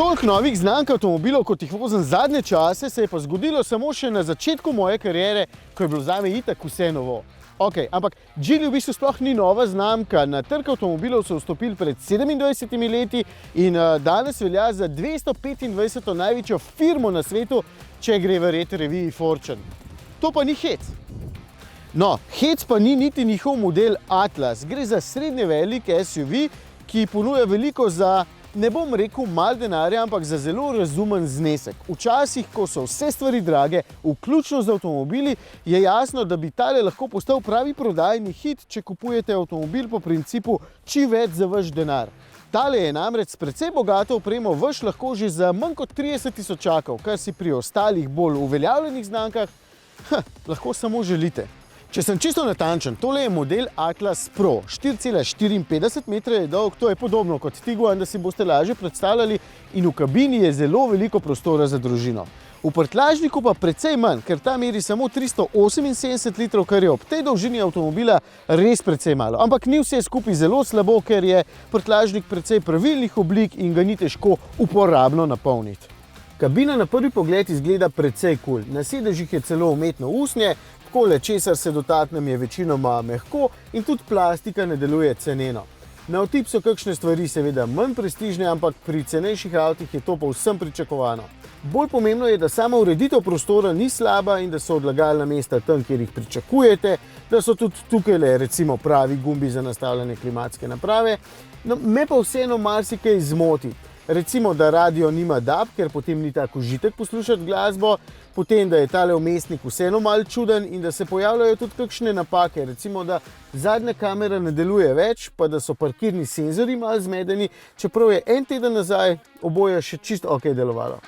toliko novih znamk avtomobilov, kot jih vozim zadnje čase, se je pa zgodilo samo še na začetku moje kariere, ko je bilo zame itak vse novo. Ok, ampak Geely v bistvu sploh ni nova znamka. Na trg avtomobilov so vstopili pred 27 leti in danes velja za 225. največjo firmo na svetu, če gre verjeti reviji Fortune. To pa ni hec. No, hec pa ni niti njihov model Atlas. Gre za srednje velik SUV, ki ponuja veliko za, ne bom rekel malo denarja, ampak za zelo razumen znesek. Včasih, ko so vse stvari drage, vključno z avtomobili, je jasno, da bi tale lahko postal pravi prodajni hit, če kupujete avtomobil po principu čim več za vaš denar. Tale je namreč s precej bogato opremo vaš lahko že za manj kot 30 tisočakov, kar si pri ostalih bolj uveljavljenih znamkah lahko samo želite. Če sem čisto natančen, tole je model Atlas Pro. 4,54 metra je dolg, to je podobno kot Tiguan, da si boste lažje predstavljali, in v kabini je zelo veliko prostora za družino. V prtljažniku pa precej manj, ker ta meri samo 378 litrov, kar je ob tej dolžini avtomobila res precej malo. Ampak ni vse skupaj zelo slabo, ker je prtljažnik precej pravilnih oblik in ga ni težko uporabno napolniti. Kabina na prvi pogled izgleda precej kul. Na sedežih je celo umetno usnje, takole, česar se dotaknem, je večinoma mehko in tudi plastika ne deluje ceneno. Na otip so kakšne stvari seveda manj prestižne, ampak pri cenejših avtih je to povsem pričakovano. Bolj pomembno je, da sama ureditev prostora ni slaba in da so odlagalna mesta tam, kjer jih pričakujete, da so tudi tukaj recimo pravi gumbi za nastavljanje klimatske naprave. No, me pa vseeno marsikaj zmoti. Recimo, da radio nima DAB, ker potem ni tako užitek poslušati glasbo, potem, da je tale vmesnik vseeno malo čuden in da se pojavljajo tudi kakšne napake. Recimo, da zadnja kamera ne deluje več, pa da so parkirni senzorji malo zmedeni, čeprav je en teden nazaj oboje še čisto ok delovalo.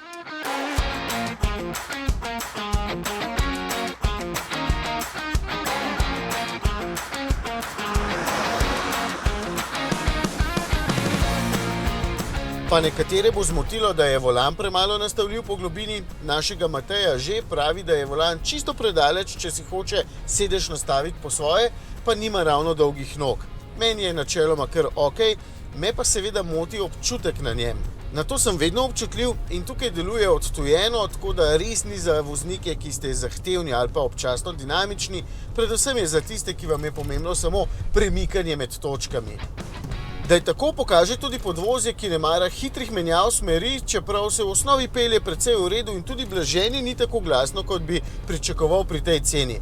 Pa nekatere bo zmotilo, da je volan premalo nastavljiv po globini. Našega Mateja že pravi, da je volan čisto predaleč, če si hoče sedež nastaviti po svoje, pa nima ravno dolgih nog. Meni je načeloma kar ok, me pa seveda moti občutek na njem. Na to sem vedno občutljiv in tukaj deluje odtujeno, tako da res ni za voznike, ki ste zahtevni ali pa občasno dinamični, predvsem je za tiste, ki vam je pomembno samo premikanje med točkami. Da je tako, pokaže tudi podvozje, ki ne mara hitrih menjav smeri, čeprav se v osnovi pelje precej v redu in tudi blaženje ni tako glasno, kot bi pričakoval pri tej ceni.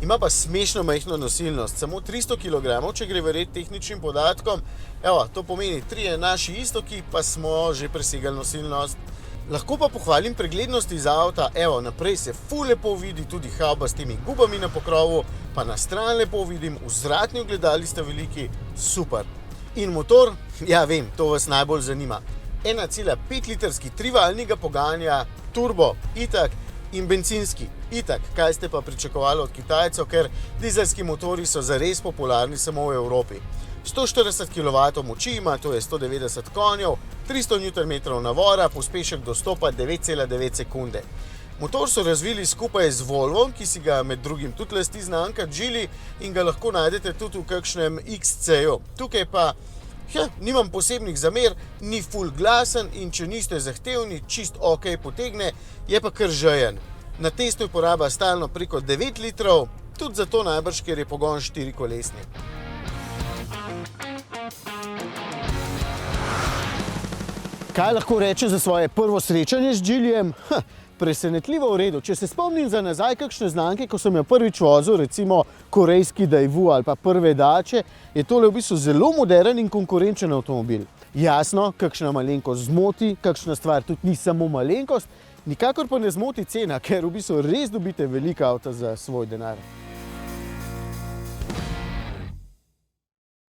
Ima pa smešno majhno nosilnost, samo 300 kg, če gre verjeti tehničnim podatkom. Evo, to pomeni 3 naši istoki, pa smo že presegali nosilnost. Lahko pa pohvalim preglednost iz avta, evo, naprej se ful lepo vidi, tudi havba s temi gubami na pokrovu, pa na stran lepo vidim, vzvratni ogledali sta veliki, super. In motor, ja vem, to vas najbolj zanima. 1,5 litrski trivaljnega poganja, turbo, itak, in bencinski, itak. Kaj ste pa pričakovali od Kitajcev, ker dizelski motori so zares popularni samo v Evropi. 140 kW moči ima, to je 190 konjev, 300 Nm navora, pospešek dostopa 9,9 sekunde. Motor so razvili skupaj z Volvom, ki si ga med drugim tudi lasti znamka Geely in ga lahko najdete tudi v kakšnem XC-ju. Tukaj pa, nimam posebnih zamer, ni ful glasen in če niste zahtevni, čist ok potegne, je pa kar žejen. Na testu je poraba stalno preko 9 litrov, tudi zato najbrž, ker je pogon 4-kolesni. Kaj lahko rečem za svoje prvo srečanje z Geelyjem? Presenetljivo v redu. Če se spomnim za nazaj kakšne znamke, ko sem jo prvič vozil, recimo korejski Daewoo ali pa prve Dače, je tole v bistvu zelo moderen in konkurenčen avtomobil. Jasno, kakšna malenkost zmoti, kakšna stvar tudi ni samo malenkost, nikakor pa ne zmoti cena, ker v bistvu res dobite velika avta za svoj denar.